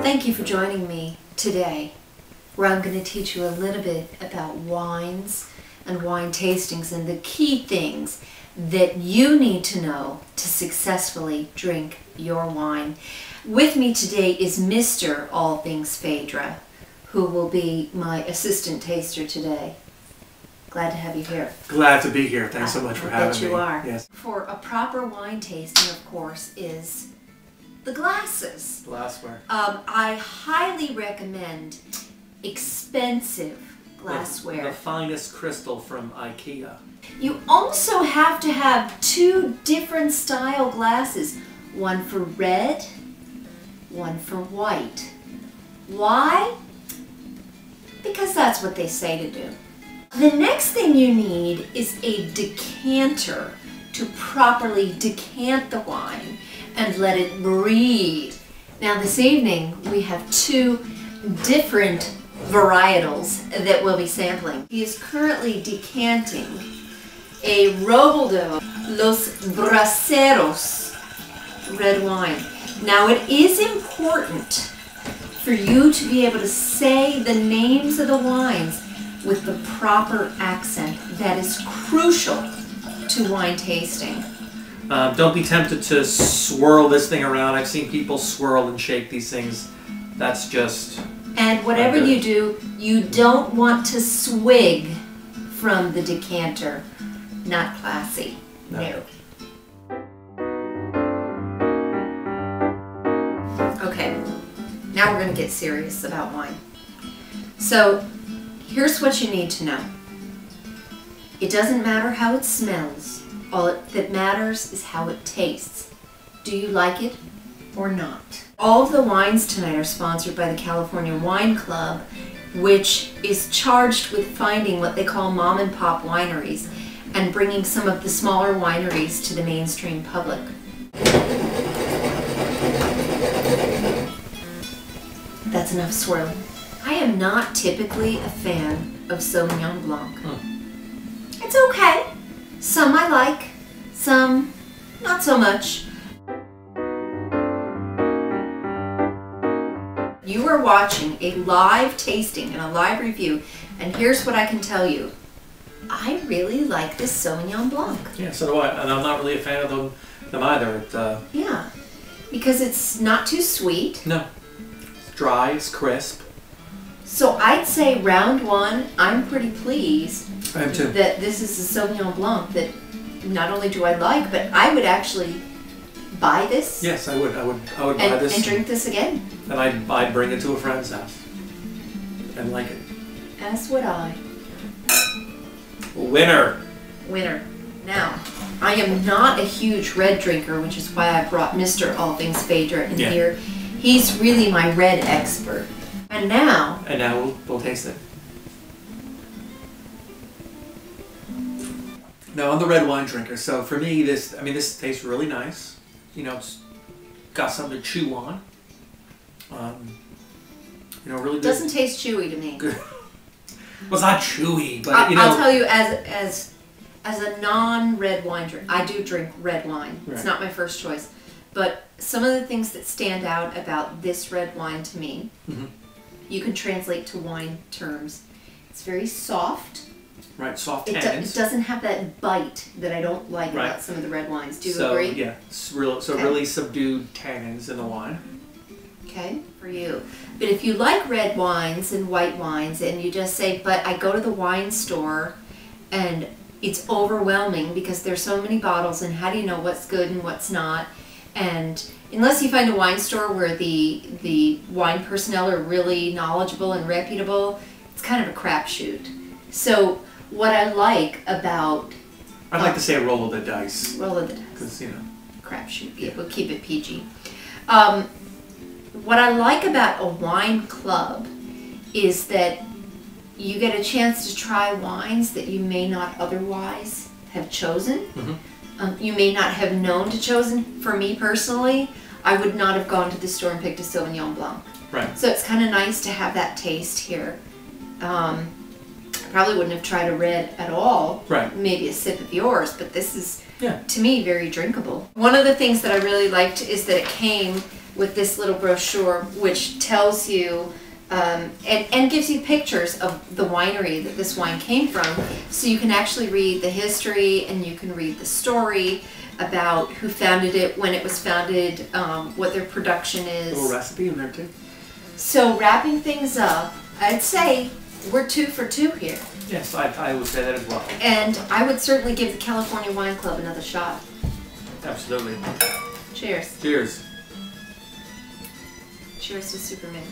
Thank you for joining me today, where I'm going to teach you a little bit about wines and wine tastings and the key things that you need to know to successfully drink your wine. With me today is Mr. All Things Phaedra, who will be my assistant taster today. Glad to have you here. Glad to be here. Thanks so much for having me. I bet you are. Yes. For a proper wine tasting, of course, is the glasses. Glassware. I highly recommend expensive glassware. The finest crystal from IKEA. You also have to have two different style glasses. One for red, one for white. Why? Because that's what they say to do. The next thing you need is a decanter to properly decant the wine and let it breathe. Now this evening we have two different varietals that we'll be sampling. He is currently decanting a Robaldo Los Braceros red wine. Now it is important for you to be able to say the names of the wines with the proper accent. That is crucial to wine tasting. Don't be tempted to swirl this thing around. I've seen people swirl and shake these things. That's just... And whatever you do, you don't want to swig from the decanter. Not classy. No. Okay, now we're going to get serious about wine. So, here's what you need to know. It doesn't matter how it smells. All that matters is how it tastes. Do you like it or not? All of the wines tonight are sponsored by the California Wine Club, which is charged with finding what they call mom and pop wineries and bringing some of the smaller wineries to the mainstream public. That's enough swirling. I am not typically a fan of Sauvignon Blanc. It's okay. Some I like, some not so much. You are watching a live tasting and a live review, and here's what I can tell you. I really like this Sauvignon Blanc. Yeah, so do I. And I'm not really a fan of them either. Yeah, because it's not too sweet. No. It's dry, it's crisp. So I'd say round one, I'm pretty pleased I am too. that this is a Sauvignon Blanc that not only do I like, but I would actually buy this. Yes, I would. I would buy this. And drink this again. And I'd bring it to a friend's house. And like it. As would I. Winner. Winner. Now, I am not a huge red drinker, which is why I brought Mr. All Things Phaedra in here. He's really my red expert. And now we'll taste it. Now I'm the red wine drinker, so for me this tastes really nice. You know, it's got something to chew on. You know, really good. Doesn't taste chewy to me. Good. Well, it's not chewy, but you know. I'll tell you, as a non-red wine drinker, I do drink red wine. Right. It's not my first choice, but some of the things that stand out about this red wine to me, you can translate to wine terms. It's very soft. Right, soft tannins. It doesn't have that bite that I don't like about some of the red wines. Do you agree? Yeah, really subdued tannins in the wine. Okay, for you. But if you like red wines and white wines and you just say, but I go to the wine store and it's overwhelming because there's so many bottles and how do you know what's good and what's not? And unless you find a wine store where the wine personnel are really knowledgeable and reputable, it's kind of a crapshoot. So what I like about... I'd like to say a roll of the dice. Roll of the dice. Because, you know. Crapshoot. Yeah, we'll keep it PG. What I like about a wine club is that you get a chance to try wines that you may not otherwise have chosen. You may not have known to chosen. For me personally, I would not have gone to the store and picked a Sauvignon Blanc. Right. So it's kind of nice to have that taste here. I probably wouldn't have tried a red at all. Right. Maybe a sip of yours, but this is, Yeah. to me, very drinkable. One of the things that I really liked is that it came with this little brochure, which tells you and gives you pictures of the winery that this wine came from, so you can actually read the history and you can read the story about who founded it, when it was founded, what their production is. A little recipe in there too. So wrapping things up, I'd say we're 2 for 2 here. Yes, I would say that as well. And I would certainly give the California Wine Club another shot. Absolutely. Cheers. Cheers. Cheers to Superman.